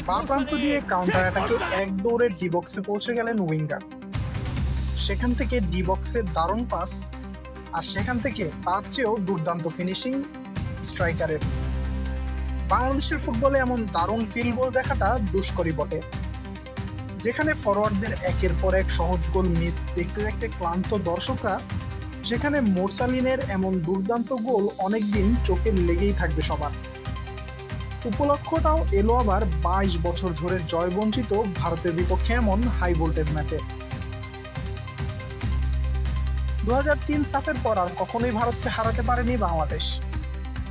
বাঁ প্রান্ত দিয়ে কাউন্টার অ্যাটাকে এক দৌড়ে ডি বক্সে পৌঁছে গেলেন উইঙ্গার। সেখান থেকে ডি বক্সে দারুণ পাস, আর সেখান থেকে তার চেয়েও দুর্দান্ত ফিনিশিং স্ট্রাইকারের। বাংলাদেশের ফুটবলে এমন দারুণ ফিল্ড গোল দেখাটা দুষ্করই বটে, যেখানে ফরওয়ার্ডদের একের পর এক সহজ গোল মিস দেখতে দেখতে ক্লান্ত দর্শকরা, সেখানে মোরসালিনের এমন দুর্দান্ত গোল অনেকদিন চোখে লেগেই থাকবে সবার। উপলক্ষটাও এলো আবার 22 বছর ধরে জয়বঞ্চিত ভারতের বিপক্ষে এমন হাই ভোল্টেজ ম্যাচে। 2003 সাফের পর আর কখনোই ভারতকে হারাতে পারেনি বাংলাদেশ,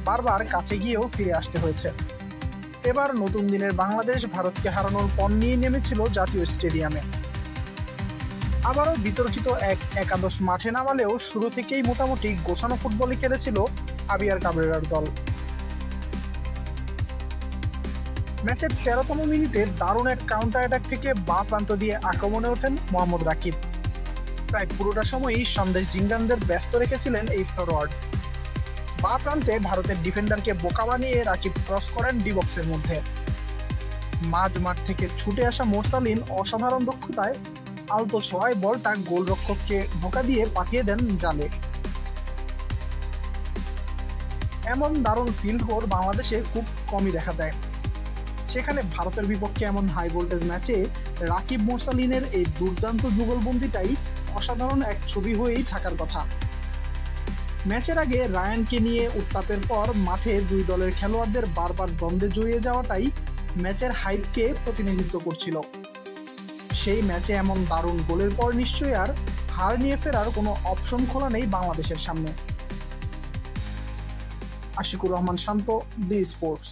বারবার কাছে গিয়েও ফিরে আসতে হয়েছে। এবার নতুন দিনের বাংলাদেশ ভারতকে হারানোর পণ নিয়ে নেমেছিল জাতীয় স্টেডিয়ামে। আবারও বিতর্কিত একাদশ মাঠে নামালেও শুরু থেকেই মোটামুটি গোছানো ফুটবলই খেলেছিল হাবিয়ার কাবরেরার দল। ম্যাচের 13তম মিনিটে দারুণ এক কাউন্টার অ্যাটাক থেকে বাঁ প্রান্ত দিয়ে আক্রমণে ওঠেন মোহাম্মদ রাকিব। প্রায় পুরোটা সময়ই সন্দেশ জিঙ্গানদের ব্যস্ত রেখেছিলেন এই ফরওয়ার্ড। বাঁ প্রান্তে ভারতের ডিফেন্ডারকে বোকা বানিয়ে রাকিব ক্রস করেন ডি বক্সের মধ্যে। মাঝ মাঠ থেকে ছুটে আসা মোরসালিন অসাধারণ দক্ষতায় আলতো ছোঁয়ায় বলটা গোলরক্ষককে ধোঁকা দিয়ে পাঠিয়ে দেন জালে। এমন দারুণ ফিল্ড গোল বাংলাদেশে খুব কমই দেখা যায়। সেখানে ভারতের বিপক্ষে এমন হাই ভোল্টেজ ম্যাচে রাকিব মোরসালিনের এই দুর্দান্ত যুগলবন্দিটাই অসাধারণ এক ছবি হয়েই থাকার কথা। ম্যাচের আগে রায়ানকে নিয়ে উত্তাপের পর মাঠে দুই দলের খেলোয়াড়দের বারবার দ্বন্দ্বে জড়িয়ে যাওয়াটাই ম্যাচের হাইপকে প্রতিনিধিত্ব করছিল। সেই ম্যাচে এমন দারুণ গোলের পর নিশ্চয়ই আর হার নিয়ে ফেরার কোনো অপশন খোলা নেই বাংলাদেশের সামনে। আশিকুর রহমান শান্ত, বি স্পোর্টস।